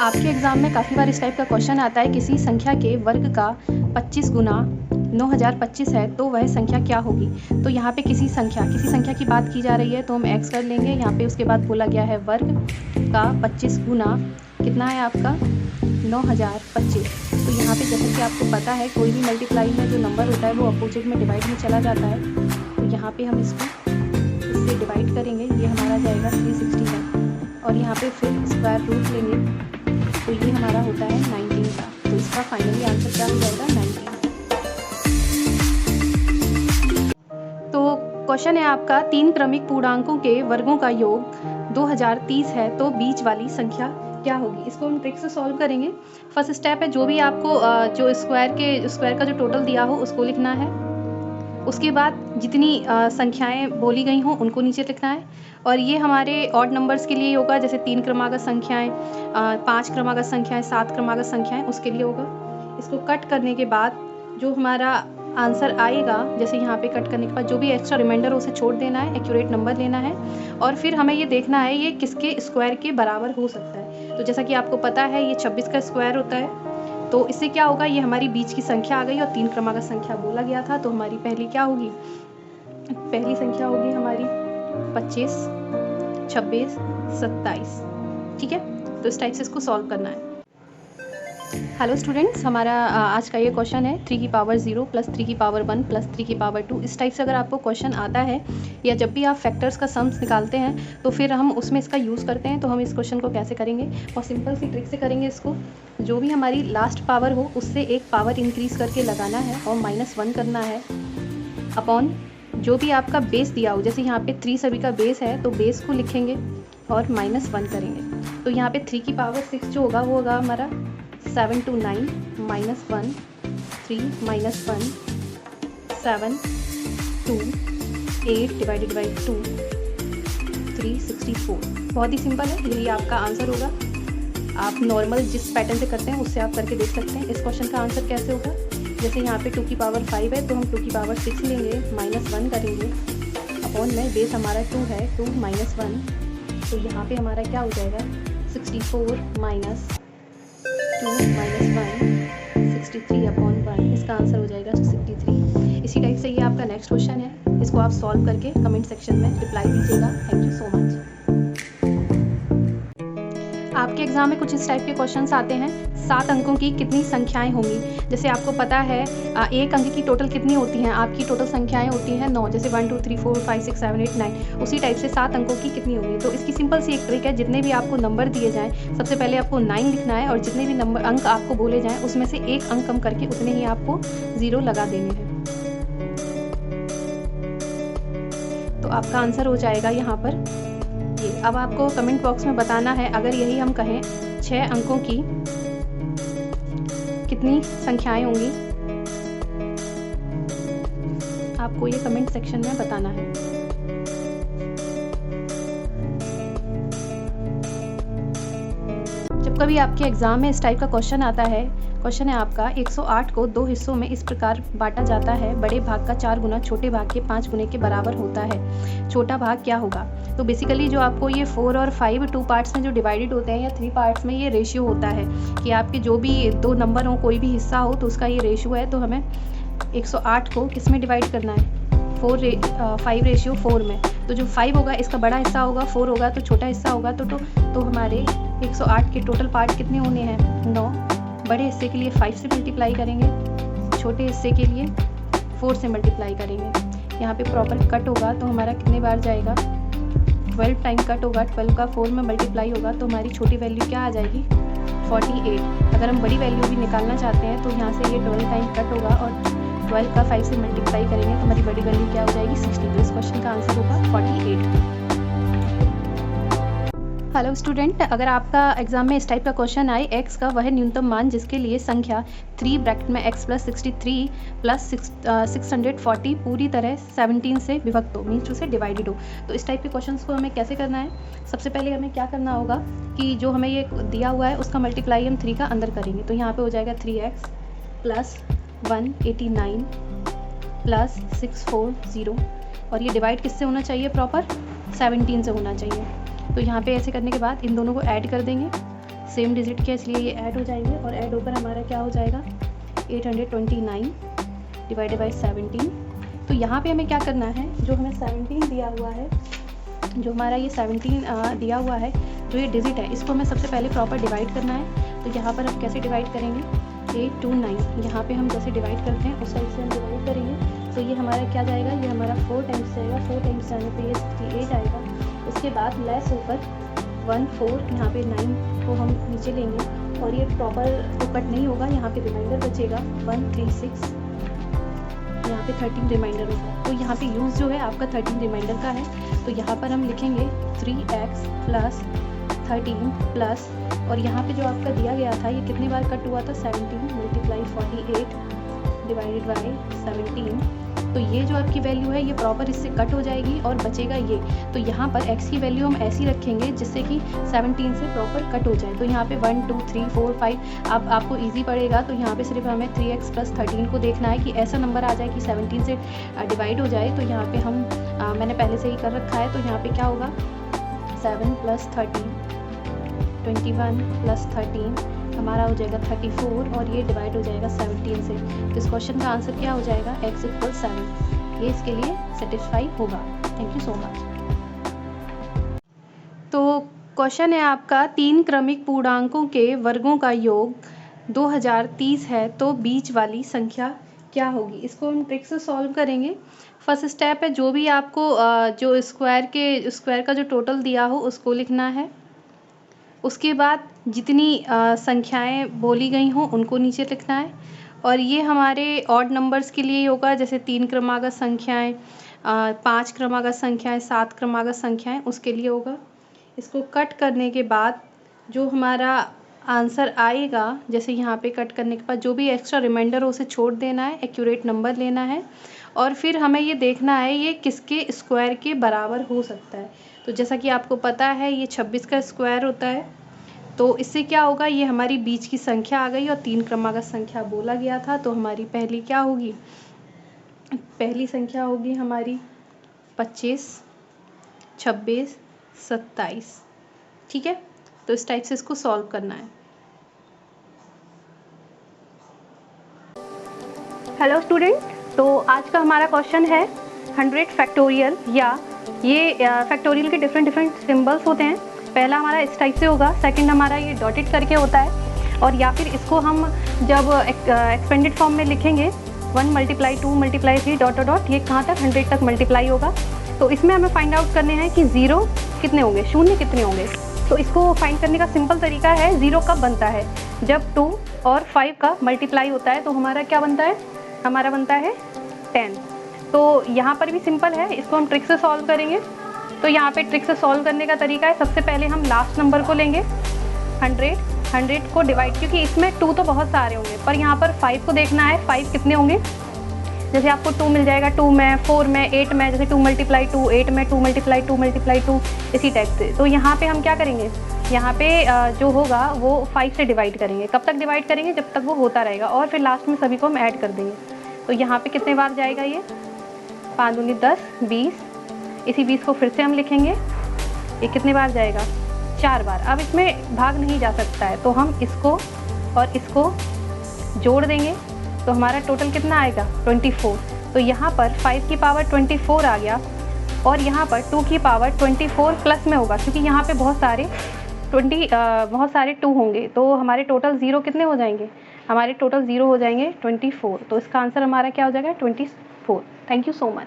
आपके एग्ज़ाम में काफ़ी बार इस टाइप का क्वेश्चन आता है, किसी संख्या के वर्ग का 25 गुना 9025 है तो वह संख्या क्या होगी। तो यहाँ पे किसी संख्या की बात की जा रही है, तो हम x कर लेंगे। यहाँ पे उसके बाद बोला गया है वर्ग का 25 गुना कितना है आपका 9025। तो यहाँ पे जैसे कि आपको पता है, कोई भी मल्टीप्लाई में जो नंबर होता है वो अपोजिट में डिवाइड में चला जाता है। तो यहाँ पे हम इससे डिवाइड करेंगे, ये हमारा जाएगा 360 और यहाँ पे फिर स्क्वायर रूट लेंगे, तो ये हमारा होता है 19 का। तो इसका फाइनली आंसर क्या हो जाएगा 19। तो क्वेश्चन है आपका, 3 क्रमिक पूर्णांकों के वर्गों का योग 2030 है तो बीच वाली संख्या क्या होगी। इसको हम ट्रिक से सॉल्व करेंगे। फर्स्ट स्टेप है, जो भी आपको जो स्क्वायर का जो टोटल दिया हो उसको लिखना है। उसके बाद जितनी संख्याएं बोली गई हों उनको नीचे लिखना है। और ये हमारे ऑड नंबर्स के लिए होगा, जैसे 3 क्रमागत संख्याएं, 5 क्रमागत संख्याएं, 7 क्रमागत संख्याएं, उसके लिए होगा। इसको कट करने के बाद जो हमारा आंसर आएगा, जैसे यहाँ पे कट करने के बाद जो भी एक्स्ट्रा रिमाइंडर हो उसे छोड़ देना है, एक्यूरेट नंबर लेना है और फिर हमें ये देखना है ये किसके स्क्वायर के बराबर हो सकता है। तो जैसा कि आपको पता है ये 26 का स्क्वायर होता है, तो इससे क्या होगा, ये हमारी बीच की संख्या आ गई और 3 क्रमागत संख्या बोला गया था। तो हमारी पहली क्या होगी, पहली संख्या होगी हमारी 25, 26, 27। ठीक है, तो इस टाइप से इसको सॉल्व करना है। हेलो स्टूडेंट्स, हमारा आज का ये क्वेश्चन है 3 की पावर 0 प्लस 3 की पावर 1 प्लस 3 की पावर 2। इस टाइप से अगर आपको क्वेश्चन आता है या जब भी आप फैक्टर्स का सम्स निकालते हैं तो फिर हम उसमें इसका यूज़ करते हैं। तो हम इस क्वेश्चन को कैसे करेंगे, और सिंपल सी ट्रिक से करेंगे इसको। जो भी हमारी लास्ट पावर हो उससे एक पावर इंक्रीज़ करके लगाना है और -1 करना है अपॉन जो भी आपका बेस दिया हो। जैसे यहाँ पे 3 सभी का बेस है तो बेस को लिखेंगे और -1 करेंगे। तो यहाँ पे 3 की पावर 6 जो होगा वो होगा हमारा 7 to 9 -1 3 -1 7 2 8 डिवाइडेड बाई 2 364। बहुत ही सिंपल है, यही आपका आंसर होगा। आप नॉर्मल जिस पैटर्न से करते हैं उससे आप करके देख सकते हैं। इस क्वेश्चन का आंसर कैसे होगा, जैसे यहाँ पे 2 की पावर 5 है तो हम 2 की पावर 6 लेंगे, -1 करेंगे अपॉन में बेस हमारा 2 है, 2 -1। तो यहाँ पे हमारा क्या हो जाएगा 64 -2 -1 63 अपॉन 1। इसका आंसर हो जाएगा 63। इसी टाइप से ये आपका नेक्स्ट क्वेश्चन है, इसको आप सॉल्व करके कमेंट सेक्शन में रिप्लाई दीजिएगा। Thank you so much. आपके एग्जाम में कुछ इस टाइप के क्वेश्चंस आते हैं, 7 अंकों की कितनी संख्याएं होंगी। जैसे आपको पता है एक अंक की टोटल कितनी होती हैं, आपकी टोटल संख्याएं होती हैं 9, जैसे 1 2 3 4 5 6 7 8 9। उसी टाइप से 7 अंकों की कितनी होंगी। तो इसकी सिंपल सी एक ट्रिक है, जितने भी आपको नंबर दिए जाएँ सबसे पहले आपको 9 लिखना है और जितने भी अंक आपको बोले जाएँ उसमें से एक अंक कम करके उतने ही आपको 0 लगा देने हैं। तो आपका आंसर हो जाएगा यहाँ पर ये। अब आपको कमेंट बॉक्स में बताना है, अगर यही हम कहें 6 अंकों की कितनी संख्याएं होंगी, आपको ये कमेंट सेक्शन में बताना है। जब कभी आपके एग्जाम में इस टाइप का क्वेश्चन आता है, क्वेश्चन है आपका 108 को 2 हिस्सों में इस प्रकार बांटा जाता है, बड़े भाग का 4 गुना छोटे भाग के 5 गुने के बराबर होता है, छोटा भाग क्या होगा। तो बेसिकली जो आपको ये 4 और 5 2 पार्ट्स में जो डिवाइडेड होते हैं या 3 पार्ट्स में ये रेशियो होता है कि आपके जो भी 2 नंबर हो, कोई भी हिस्सा हो तो उसका ये रेशियो है। तो हमें 108 को किस में डिवाइड करना है, 5:4 में। तो जो 5 होगा इसका बड़ा हिस्सा होगा, 4 होगा तो छोटा हिस्सा होगा। तो हमारे 108 के टोटल पार्ट कितने होने हैं 9। बड़े हिस्से के लिए 5 से मल्टीप्लाई करेंगे, छोटे हिस्से के लिए 4 से मल्टीप्लाई करेंगे। यहाँ पे प्रॉपर कट होगा तो हमारा कितने बार जाएगा 12 टाइम कट होगा, 12 का 4 में मल्टीप्लाई होगा तो हमारी छोटी वैल्यू क्या आ जाएगी 48। अगर हम बड़ी वैल्यू भी निकालना चाहते हैं तो यहाँ से ये 12 टाइम कट होगा और 12 का 5 से मल्टीप्लाई करेंगे तो हमारी बड़ी वैल्यू क्या हो जाएगी 60। तो इस क्वेश्चन का आंसर होगा 48। हेलो स्टूडेंट, अगर आपका एग्जाम में इस टाइप का क्वेश्चन आए, x का वह न्यूनतम मान जिसके लिए संख्या 3 ब्रैकेट में x प्लस 63 प्लस 640 पूरी तरह 17 से विभक्त हो, मीन्स उसे डिवाइडेड हो। तो इस टाइप के क्वेश्चंस को हमें कैसे करना है, सबसे पहले हमें क्या करना होगा कि जो हमें ये दिया हुआ है उसका मल्टीप्लाई हम 3 का अंदर करेंगे। तो यहाँ पे हो जाएगा 3x प्लस 189 प्लस 640 और ये डिवाइड किससे होना चाहिए, प्रॉपर 17 से होना चाहिए। तो यहाँ पे ऐसे करने के बाद इन दोनों को ऐड कर देंगे, सेम डिजिट के, इसलिए ये ऐड हो जाएंगे और ऐड होकर हमारा क्या हो जाएगा 829 डिवाइडेड बाई 17। तो यहाँ पे हमें क्या करना है, जो हमें 17 दिया हुआ है, जो हमारा ये 17 दिया हुआ है, जो ये डिजिट है, इसको हमें सबसे पहले प्रॉपर डिवाइड करना है। तो यहाँ पर हम कैसे डिवाइड करेंगे, 829 यहाँ पे हम जैसे डिवाइड करते हैं उस साइड से हम डिवाइड करेंगे। तो ये हमारा क्या जाएगा, ये हमारा 4 टाइम्स जाएगा, 4 टाइम्स जाने पे ये 68 आएगा। उसके बाद लेस होकर 1 4 यहाँ पे 9 को हम नीचे लेंगे और ये प्रॉपर तो कट नहीं होगा, यहाँ पे रिमाइंडर बचेगा 136, यहाँ पे 13 रिमाइंडर होगा। तो यहाँ पे यूज़ जो है आपका 13 रिमाइंडर का है। तो यहाँ पर हम लिखेंगे 3x प्लस 13 प्लस, और यहाँ पे जो आपका दिया गया था ये कितनी बार कट हुआ था, 17 मल्टीप्लाई 48 डिवाइडेड बाई 17। तो ये जो आपकी वैल्यू है ये प्रॉपर इससे कट हो जाएगी और बचेगा ये। तो यहाँ पर x की वैल्यू हम ऐसी रखेंगे जिससे कि 17 से प्रॉपर कट हो जाए। तो यहाँ पे 1 2 3 4 5 अब आपको इजी पड़ेगा। तो यहाँ पे सिर्फ हमें 3x प्लस 13 को देखना है कि ऐसा नंबर आ जाए कि 17 से डिवाइड हो जाए। तो यहाँ पे हम मैंने पहले से ही कर रखा है। तो यहाँ पे क्या होगा 7 प्लस 13 21 प्लस 13 हमारा हो जाएगा 34 और ये डिवाइड हो जाएगा 17 से। तो इस क्वेश्चन का आंसर क्या हो जाएगा, x इक्वल 7। ये इसके लिए सेटिस्फाई होगा। Thank you so much. तो क्वेश्चन है आपका 3 क्रमिक पूर्णांकों के वर्गों का योग 2030 है, तो बीच वाली संख्या क्या होगी। इसको हम ट्रिक से सॉल्व करेंगे। फर्स्ट स्टेप है जो भी आपको जो स्क्वायर का जो टोटल दिया हो उसको लिखना है। उसके बाद जितनी संख्याएं बोली गई हों उनको नीचे लिखना है। और ये हमारे ऑड नंबर्स के लिए होगा, जैसे 3 क्रमागत संख्याएं, 5 क्रमागत संख्याएं, 7 क्रमागत संख्याएं, उसके लिए होगा। इसको कट करने के बाद जो हमारा आंसर आएगा, जैसे यहाँ पे कट करने के बाद जो भी एक्स्ट्रा रिमाइंडर हो उसे छोड़ देना है, एक्यूरेट नंबर लेना है और फिर हमें ये देखना है ये किसके स्क्वायर के बराबर हो सकता है। तो जैसा कि आपको पता है ये 26 का स्क्वायर होता है। तो इससे क्या होगा, ये हमारी बीच की संख्या आ गई और 3 क्रमागत संख्या बोला गया था। तो हमारी पहली क्या होगी, पहली संख्या होगी हमारी 25, 26, 27। ठीक है, तो इस टाइप से इसको सॉल्व करना है। हेलो स्टूडेंट, तो आज का हमारा क्वेश्चन है 100 फैक्टोरियल, या ये फैक्टोरियल के डिफरेंट सिंबल्स होते हैं। पहला हमारा इस टाइप से होगा, सेकंड हमारा ये डॉटेड करके होता है, और या फिर इसको हम जब एक्सपेंडेड फॉर्म में लिखेंगे 1 × 2 × 3 डॉट डॉट, ये कहाँ तक 100 तक मल्टीप्लाई होगा। तो इसमें हमें फाइंड आउट करने हैं कि 0 कितने होंगे, शून्य कितने होंगे। तो इसको फाइंड करने का सिंपल तरीका है, 0 कब बनता है, जब 2 और 5 का मल्टीप्लाई होता है। तो हमारा क्या बनता है, हमारा बनता है 10। तो यहाँ पर भी सिंपल है, इसको हम ट्रिक से सॉल्व करेंगे। तो यहाँ पे ट्रिक से सॉल्व करने का तरीका है, सबसे पहले हम लास्ट नंबर को लेंगे 100 को डिवाइड, क्योंकि इसमें 2 तो बहुत सारे होंगे पर यहाँ पर 5 को देखना है, 5 कितने होंगे। जैसे आपको 2 मिल जाएगा, 2 में, 4 में, 8 में, जैसे 2 × 2 8 में, 2 × 2 × 2 इसी टाइप से। तो यहाँ पे हम क्या करेंगे, यहाँ पे जो होगा वो 5 से डिवाइड करेंगे। कब तक डिवाइड करेंगे, जब तक वो होता रहेगा, और फिर लास्ट में सभी को हम ऐड कर देंगे। तो यहाँ पे कितने बार जाएगा, ये 5 दूनी 10, 20, इसी 20 को फिर से हम लिखेंगे, ये कितने बार जाएगा, 4 बार। अब इसमें भाग नहीं जा सकता है, तो हम इसको और इसको जोड़ देंगे। तो हमारा टोटल कितना आएगा, 24। तो यहाँ पर 5 की पावर 24 आ गया, और यहाँ पर 2 की पावर 24 प्लस में होगा, क्योंकि यहाँ पे बहुत सारे 2 होंगे। तो हमारे टोटल 0 कितने हो जाएंगे, हमारे टोटल 0 हो जाएंगे 24। तो इसका आंसर हमारा क्या हो जाएगा, 24। Thank you so much.